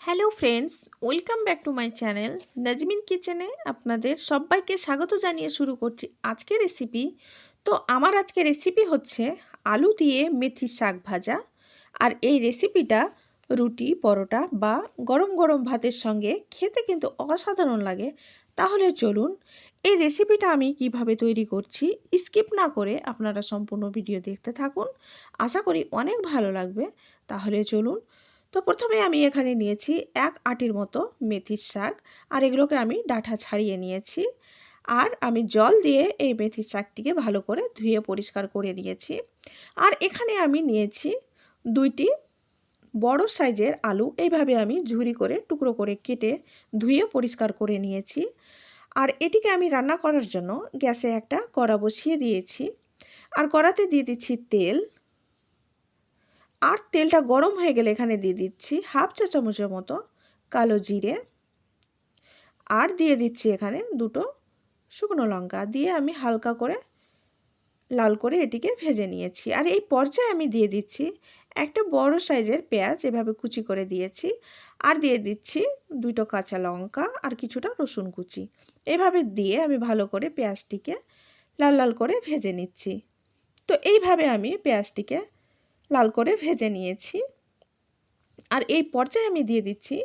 Hello friends, welcome back to my channel Nazmin কিচেনে আপনাদের সবাইকে স্বাগত জানিয়ে শুরু করছি আজকের রেসিপি। তো আমার আজকের রেসিপি হচ্ছে আলু দিয়ে মেথি শাক ভাজা। আর এই রেসিপিটা রুটি, পরোটা বা গরম গরম ভাতের সঙ্গে খেতে কিন্তু অসাধারণ লাগে। তাহলে চলুন এই রেসিপিটা আমি কিভাবে তৈরি করছি স্কিপ না করে আপনারা সম্পূর্ণ ভিডিও দেখতে থাকুন। আশা করি অনেক ভালো লাগবে। তাহলে চলুন। তো প্রথমে আমি এখানে নিয়েছি 1 আটির মতো মেথির শাক, আর এগুলোকে আমি ডাঁটা ছাড়িয়ে নিয়েছি। আর আমি জল দিয়ে এই মেথির শাকটিকে ভালো করে ধুয়ে পরিষ্কার করে নিয়েছি। আর এখানে আমি নিয়েছি 2টি বড় সাইজের আলু, এইভাবে আমি ঝুরি করে টুকরো করে কেটে ধুয়ে পরিষ্কার করে নিয়েছি। আর এটিকে আমি রান্না করার জন্য গ্যাসে একটা কড়া বসিয়ে দিয়েছি। আর কড়াতে দিয়ে দিচ্ছি তেল। আর তেলটা গরম হয়ে গেলে এখানে দিয়ে দিচ্ছি হাফ চা চামচের মতো কালো জিরে। আর দিয়ে দিচ্ছি এখানে 2টো শুকনো লঙ্কা দিয়ে আমি হালকা করে লাল করে এটিকে ভেজে নিয়েছি। আর এই পর্যায়ে আমি দিয়ে দিচ্ছি একটা বড় সাইজের পেঁয়াজ, এভাবে কুচি করে দিয়েছি। আর দিয়ে দিচ্ছি 2টো কাঁচা লঙ্কা আর কিছুটা রসুন কুচি। এভাবে দিয়ে আমি ভালো করে পেঁয়াজটিকে লাল লাল করে ভেজে নিচ্ছি। তো এইভাবে আমি পেঁয়াজটিকে লাল করে ভেজে নিয়েছি। আর এই পর্যায়ে আমি দিয়ে দিচ্ছি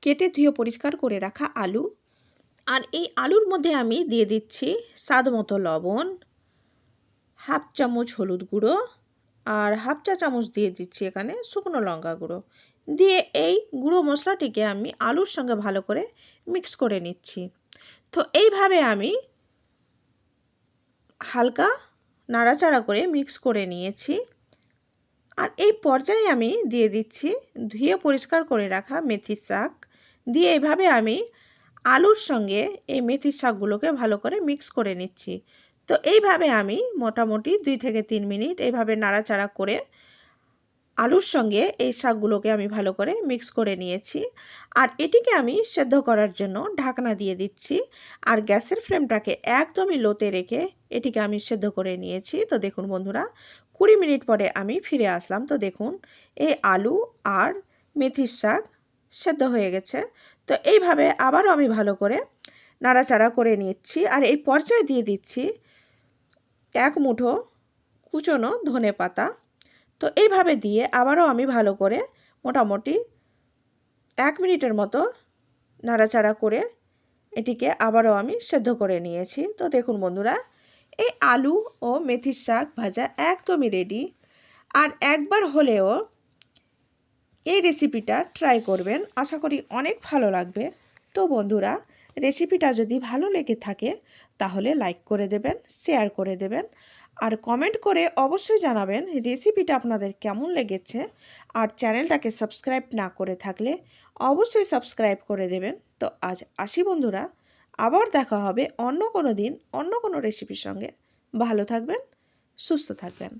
কেটে ধুয়ে পরিষ্কার করে রাখা আলু। আর এই আলুর মধ্যে আমি দিয়ে দিচ্ছি স্বাদ মতো লবণ, হাফ চামচ হলুদ গুঁড়ো, আর হাফ চা চামচ দিয়ে দিচ্ছি এখানে শুকনো লঙ্কা গুঁড়ো। দিয়ে এই গুঁড়ো মশলাটিকে আমি আলুর সঙ্গে ভালো করে মিক্স করে নিচ্ছি। তো এইভাবে আমি হালকা নাড়াচাড়া করে মিক্স করে নিয়েছি। আর এই পর্যায়ে আমি দিয়ে দিচ্ছি ধুয়ে পরিষ্কার করে রাখা মেথির শাক। দিয়ে এইভাবে আমি আলুর সঙ্গে এই মেথির শাকগুলোকে ভালো করে মিক্স করে নিচ্ছি। তো এইভাবে আমি মোটামুটি 2 থেকে 3 মিনিট এইভাবে নাড়াচাড়া করে আলুর সঙ্গে এই শাকগুলোকে আমি ভালো করে মিক্স করে নিয়েছি। আর এটিকে আমি সেদ্ধ করার জন্য ঢাকনা দিয়ে দিচ্ছি। আর গ্যাসের ফ্লেমটাকে একদমই লোতে রেখে এটিকে আমি সেদ্ধ করে নিয়েছি। তো দেখুন বন্ধুরা, 20 মিনিট পরে আমি ফিরে আসলাম। তো দেখুন এই আলু আর মেথির শাক সেদ্ধ হয়ে গেছে। তো এইভাবে আবারও আমি ভালো করে নাড়াচাড়া করে নিচ্ছি। আর এই পর্যায়ে দিয়ে দিচ্ছি 1 মুঠো কুচনো ধনেপাতা। তো এইভাবে দিয়ে আবারও আমি ভালো করে মোটামুটি 1 মিনিটের মতো নাড়াচাড়া করে এটিকে আবারও আমি সেদ্ধ করে নিয়েছি। তো দেখুন বন্ধুরা, এই আলু ও মেথির শাক ভাজা একদমই রেডি। আর একবার হলেও এই রেসিপিটা ট্রাই করবেন, আশা করি অনেক ভালো লাগবে। তো বন্ধুরা, রেসিপিটা যদি ভালো লেগে থাকে তাহলে লাইক করে দেবেন, শেয়ার করে দেবেন, আর কমেন্ট করে অবশ্যই জানাবেন রেসিপিটা আপনাদের কেমন লেগেছে। আর চ্যানেলটাকে সাবস্ক্রাইব না করে থাকলে অবশ্যই সাবস্ক্রাইব করে দেবেন। তো আজ আসি বন্ধুরা, আবার দেখা হবে অন্য কোনো দিন অন্য কোনো রেসিপির সঙ্গে। ভালো থাকবেন, সুস্থ থাকবেন।